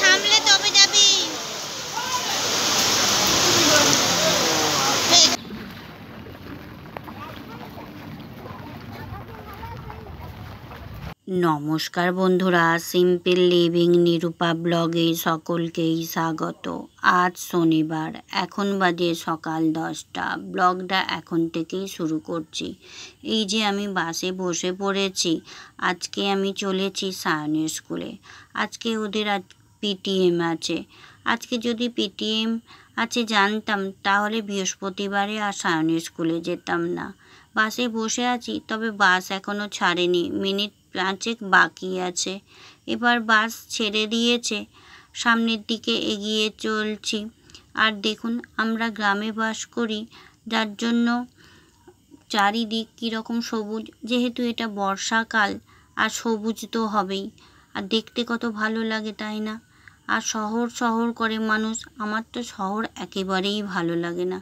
থামলে তবে যাবি। নমস্কার বন্ধুরা, সিম্পল লিভিং নিরূপা ব্লগে সকলকেই স্বাগত। আজ শনিবার, এখন বাজে সকাল 10টা। ব্লগটা এখন থেকেই শুরু করছি। এই যে আমি বাসে বসে পড়েছি। আজকে আমি চলেছি সায়নের স্কুলে। আজকে ওদের পিটিএম আছে। আজকে যদি পিটিএম আছে জানতাম তাহলে বৃহস্পতিবারে আর সায়নের স্কুলে যেতাম না। বাসে বসে আছি, তবে বাস এখনও ছাড়েনি, মিনিট 5 বাকি আছে। এবার বাস ছেড়ে দিয়েছে, সামনের দিকে এগিয়ে চলছি। আর দেখুন, আমরা গ্রামে বাস করি, যার জন্য চারিদিক কীরকম সবুজ। যেহেতু এটা বর্ষাকাল, আর সবুজ তো হবেই, আর দেখতে কত ভালো লাগে, তাই না? আর শহর শহর করে মানুষ, আমার তো শহর একেবারেই ভালো লাগে না।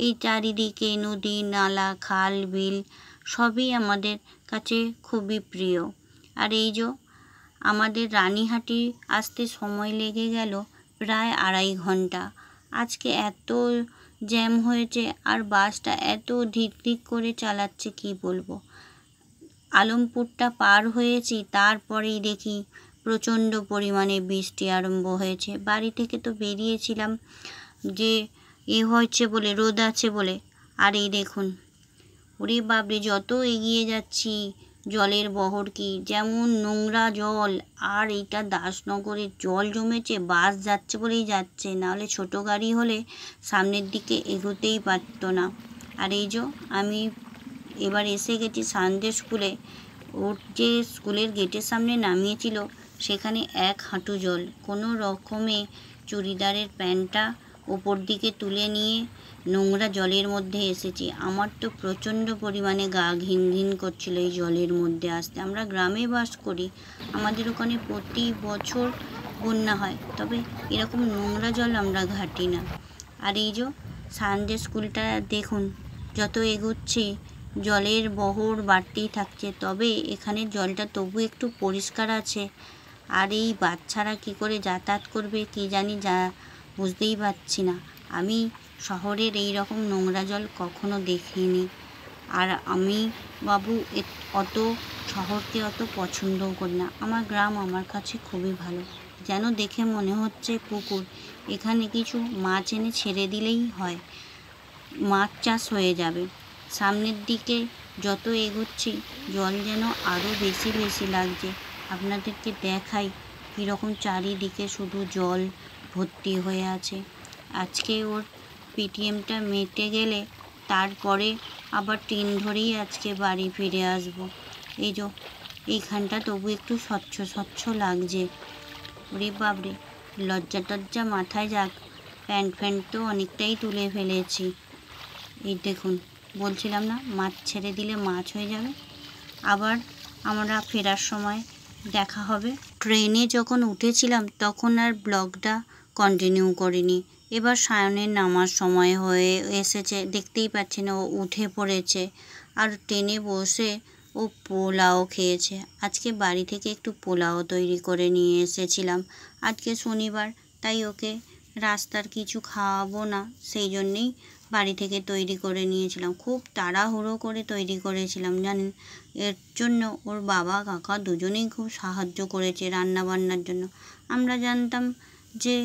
এই চারিদিকে নদী, নালা, খাল, বিল সবই আমাদের কাছে খুবই প্রিয়। আর এই যে আমাদের রানীহাটি আসতে সময় লেগে গেল প্রায় 2.5 ঘন্টা। আজকে এত জ্যাম হয়েছে, আর বাসটা এত ধিক ধিক করে চালাচ্ছে, কি বলবো। আলমপুরটা পার হয়েছি, তারপরেই দেখি প্রচণ্ড পরিমাণে বৃষ্টি আরম্ভ হয়েছে। বাড়ি থেকে তো বেরিয়েছিলাম যে হয়েছে বলে, রোদ আছে বলে, আর এই দেখুন, ওরে বাপরে, যত এগিয়ে যাচ্ছি জলের বহর কি, যেমন নোংরা জল। আর এইটা দাসনগরের জল জমেছে, বাস যাচ্ছে বলেই যাচ্ছে, নাহলে ছোটো গাড়ি হলে সামনের দিকে এগোতেই পারত না। আর এই যে আমি এবার এসে গেছি সানডে স্কুলে। ওর যে স্কুলের গেটের সামনে নামিয়েছিল, সেখানে 1 হাঁটু জল। কোনো রকমে চুড়িদারের প্যান্টটা ওপর দিকে তুলে নিয়ে নোংরা জলের মধ্যে এসেছি। আমার তো প্রচণ্ড পরিমাণে গা ঘিন ঘিন করছিল এই জলের মধ্যে আসতে। আমরা গ্রামে বাস করি, আমাদের ওখানে প্রতি বছর বন্যা হয়, তবে এরকম নোংরা জল আমরা ঘাঁটি না। আর এই যে সানডে স্কুলটা দেখুন, যত এগোচ্ছি জলের বহর বাড়তেই থাকছে, তবে এখানে জলটা তবু একটু পরিষ্কার আছে। আর এই বাচ্চারা কি করে যাতায়াত করবে কি জানি, বুঝতেই পারছি না। আমি শহরের এই রকম নোংরা জল কখনো দেখিনি। আর আমি বাবু অত শহরকে অত পছন্দও করি না। আমার গ্রাম আমার কাছে খুবই ভালো। যেন দেখে মনে হচ্ছে পুকুর, এখানে কিছু মাছ এনে ছেড়ে দিলেই হয়, মাছ চাষ হয়ে যাবে। সামনের দিকে যত এগোচ্ছি জল যেন আরও বেশি বেশি লাগছে। আপনাদেরকে দেখাই কীরকম চারিদিকে শুধু জল ভর্তি হয়ে আছে। আজকে ওর পিটিএমটা মেটে গেলে তারপরে আবার ট্রেন ধরেই আজকে বাড়ি ফিরে আসব। এই যে এইখানটা তবু একটু স্বচ্ছ স্বচ্ছ লাগছে। ওরে বাবরে, লজ্জা টজ্জা মাথায় যাক, প্যান্ট তো অনেকটাই তুলে ফেলেছি। এই দেখুন, বলছিলাম না মাছ ছেড়ে দিলে মাছ হয়ে যাবে। আবার আমরা ফেরার সময় দেখা হবে। ট্রেনে যখন উঠেছিলাম তখন আর ব্লগটা কন্টিনিউ করিনি। এবার সায়নের নামার সময় হয়ে এসেছে, দেখতেই পাচ্ছেন ও উঠে পড়েছে। আর ট্রেনে বসে ও পোলাও খেয়েছে। আজকে বাড়ি থেকে একটু পোলাও তৈরি করে নিয়ে এসেছিলাম। আজকে শনিবার, তাই ওকে রাস্তার কিছু খাওয়াবো না, সেই জন্যেই বাড়ি থেকে তৈরি করে নিয়েছিলাম। খুব তাড়াহুড়ো করে তৈরি করেছিলাম জানেন। এর জন্য ওর বাবা কাকা দুজনেই খুব সাহায্য করেছে রান্নাবান্নার জন্য। আমরা জানতাম যে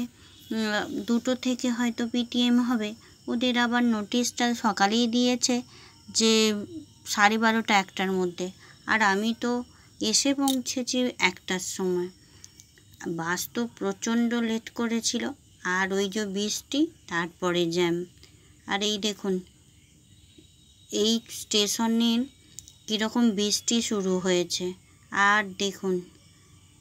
2টো থেকে হয়তো পিটিএম হবে। ওদের আবার নোটিশটা সকালেই দিয়েছে যে 12:30 1টার মধ্যে। আর আমি তো এসে পৌঁছেছি 1টার সময়। বাস তো প্রচণ্ড লেট করেছিল, আর ওই যে বৃষ্টি, তারপরে জ্যাম। আর এই দেখুন, এই স্টেশনে কীরকম বৃষ্টি শুরু হয়েছে। আর দেখুন,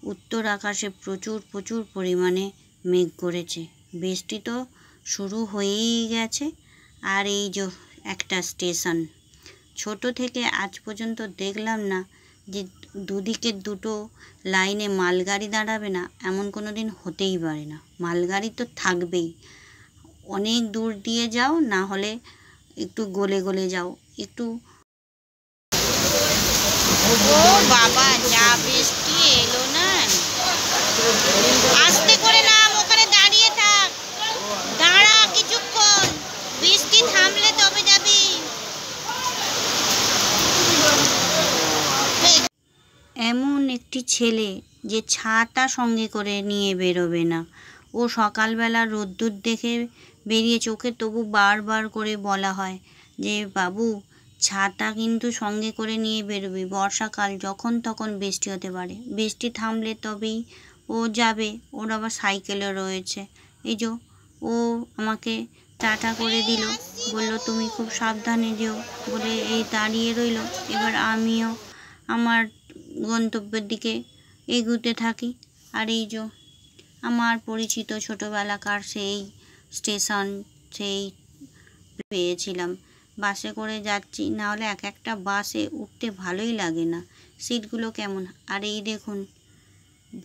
উত্তর আকাশে প্রচুর প্রচুর পরিমাণে মেঘ করেছে। বৃষ্টি তো শুরু হয়েই গেছে। আর এই যে একটা স্টেশন, ছোট থেকে আজ পর্যন্ত দেখলাম না যে দুদিকে 2টো লাইনে মালগাড়ি দাঁড়াবে না, এমন কোনো দিন হতেই পারে না। মালগাড়ি তো থাকবেই। অনেক দূর দিয়ে যাও, না হলে একটু গলে গলে যাও একটু। ও বাবা, যা বৃষ্টি এলো না, আস্তে করে মিষ্টি ছেলে যে ছাতা সঙ্গে করে নিয়ে বেরোবে না। ও সকালবেলা রোদ্দুর দেখে বেরিয়েছে, ওকে তবু বারবার করে বলা হয় যে বাবু ছাতা কিন্তু সঙ্গে করে নিয়ে বেরোবি, বর্ষাকাল যখন তখন বৃষ্টি হতে পারে, বৃষ্টি থামলে তবেই ও যাবে। ওর আবার সাইকেলও রয়েছে। এই যে ও আমাকে টাটা করে দিল, বলল তুমি খুব সাবধানে যেও বলে এই দাঁড়িয়ে রইল। এবার আমিও আমার গন্তব্যের দিকে এগুতে থাকি। আর এই যে আমার পরিচিত ছোটোবেলাকার সেই স্টেশন, সেই পেয়েছিলাম। বাসে করে যাচ্ছি, নাহলে এক একটা বাসে উঠতে ভালোই লাগে না, সিটগুলো কেমন। আর এই দেখুন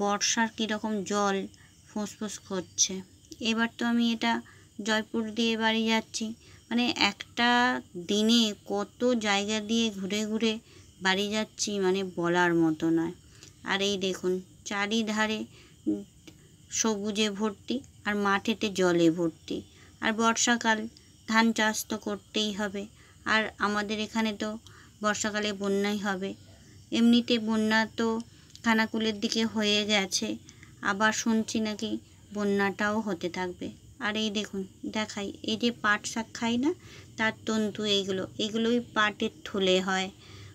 বর্ষার কীরকম জল ফুসফুস করছে। এবার তো আমি এটা জয়পুর দিয়ে বাড়ি যাচ্ছি, মানে একটা দিনে কত জায়গা দিয়ে ঘুরে ঘুরে বাড়ি যাচ্ছি, মানে বলার মতো নয়। আর এই দেখুন চারিধারে সবুজে ভর্তি আর মাঠেতে জলে ভর্তি। আর বর্ষাকাল, ধান চাষ তো করতেই হবে। আর আমাদের এখানে তো বর্ষাকালে বন্যাই হবে। এমনিতে বন্যা তো খানাকুলের দিকে হয়ে গেছে, আবার শুনছি নাকি বন্যাটাও হতে থাকবে। আর এই দেখুন দেখাই, এই যে পাট শাক খাই না, তার তন্তু এইগুলোই পাটের থলে হয়,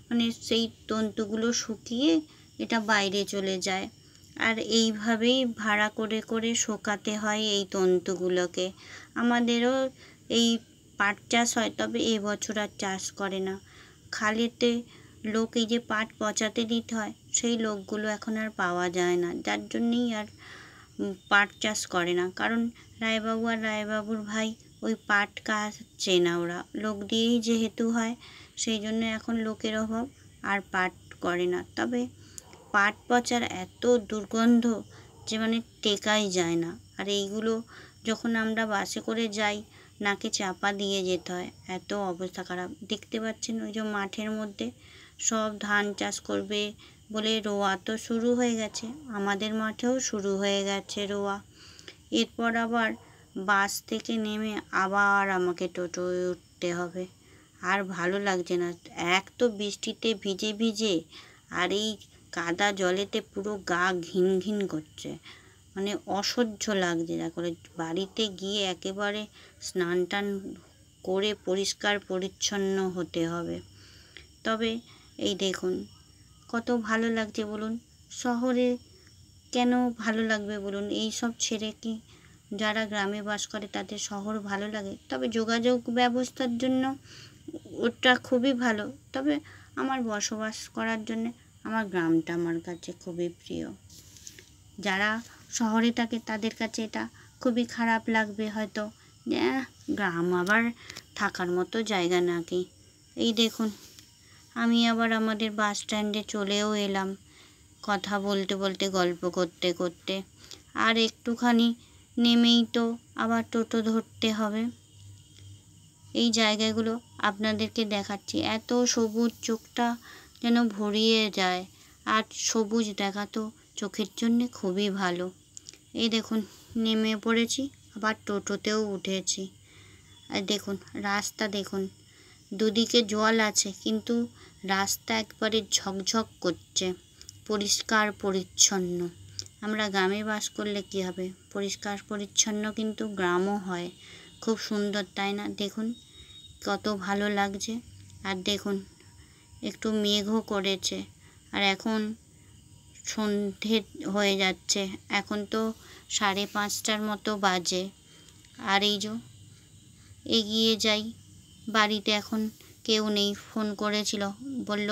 মানে সেই তন্তুগুলো শুকিয়ে এটা বাইরে চলে যায়। আর এইভাবেই ভাড়া করে করে শোকাতে হয় এই তন্তুগুলোকে। আমাদেরও এই পাট চাষ হয়, তবে এবছর আর চাষ করে না। খালেতে লোক এই যে পাট পচাতে দিতে হয়, সেই লোকগুলো এখন আর পাওয়া যায় না, যার জন্যেই আর পাট চাষ করে না। কারণ রায়বাবু আর রায়বাবুর ভাই ওই পাট কাটছে না, ওরা লোক দিয়েই যেহেতু হয়, সেই জন্য এখন লোকের অভাব আর পাট করে না। তবে পাট পচার এত দুর্গন্ধ যে মানে টেকাই যায় না। আর এইগুলো যখন আমরা বাসে করে যাই, নাকে চাপা দিয়ে যেতে হয়, এত অবস্থা খারাপ। দেখতে পাচ্ছেন ওই যে মাঠের মধ্যে সব ধান চাষ করবে বলে রোয়া তো শুরু হয়ে গেছে, আমাদের মাঠেও শুরু হয়ে গেছে রোয়া। এরপর আবার বাস থেকে নেমে আবার আমাকে টোটোয় উঠতে হবে। আর ভালো লাগছে না, এক তো বৃষ্টিতে ভিজে ভিজে, আর এই কাদা জলেতে পুরো গা ঘিন ঘিন করছে, মানে অসহ্য লাগছে। তারপরে বাড়িতে গিয়ে একেবারে স্নান টান করে পরিষ্কার পরিচ্ছন্ন হতে হবে। তবে এই দেখুন কত ভালো লাগছে বলুন। শহরে কেন ভালো লাগবে বলুন? এই সব ছেড়ে কি যারা গ্রামে বাস করে তাদের শহর ভালো লাগে? তবে যোগাযোগ ব্যবস্থার জন্য ওটা খুবই ভালো, তবে আমার বসবাস করার জন্যে আমার গ্রামটা আমার কাছে খুবই প্রিয়। যারা শহরে থাকে তাদের কাছে এটা খুবই খারাপ লাগবে হয়তো, যে গ্রাম আবার থাকার মতো জায়গা নাকি। এই দেখুন আমি আবার আমাদের বাস স্ট্যান্ডে চলেও এলাম, কথা বলতে বলতে গল্প করতে করতে। আর একটুখানি নেমেই তো আবার টোটো ধরতে হবে। এই জায়গাগুলো আপনাদেরকে দেখাচ্ছি, এত সবুজ, চোখটা যেন ভরিয়ে যায়। আর সবুজ দেখা তো চোখের জন্যে খুবই ভালো। এই দেখুন নেমে পড়েছি, আবার টোটোতেও উঠেছি। আর দেখুন রাস্তা দেখুন, দুদিকে জল আছে কিন্তু রাস্তা একবারে ঝকঝক করছে, পরিষ্কার পরিচ্ছন্ন। আমরা গ্রামে বাস করলে কী হবে, পরিষ্কার পরিচ্ছন্ন কিন্তু গ্রামও হয়, খুব সুন্দর, তাই না? দেখুন কত ভালো লাগছে। আর দেখুন একটু মেঘও করেছে, আর এখন সন্ধে হয়ে যাচ্ছে, এখন তো 5:30টার মতো বাজে। আর এই যে এগিয়ে যাই, বাড়িতে এখন কেউ নেই। ফোন করেছিল, বলল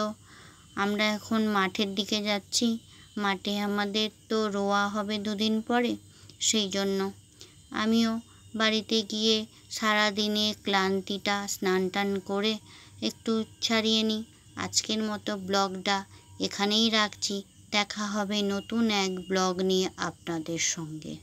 আমরা এখন মাঠের দিকে যাচ্ছি, মাঠে আমাদের তো রোয়া হবে 2 দিন পরে, সেই জন্য আমিও বাড়িতে গিয়ে সারাদিনে ক্লান্তিটা স্নান টান করে একটু ছাড়িয়ে নিই। আজকের মতো ব্লগটা এখানেই রাখছি, দেখা হবে নতুন এক ব্লগ নিয়ে আপনাদের সঙ্গে।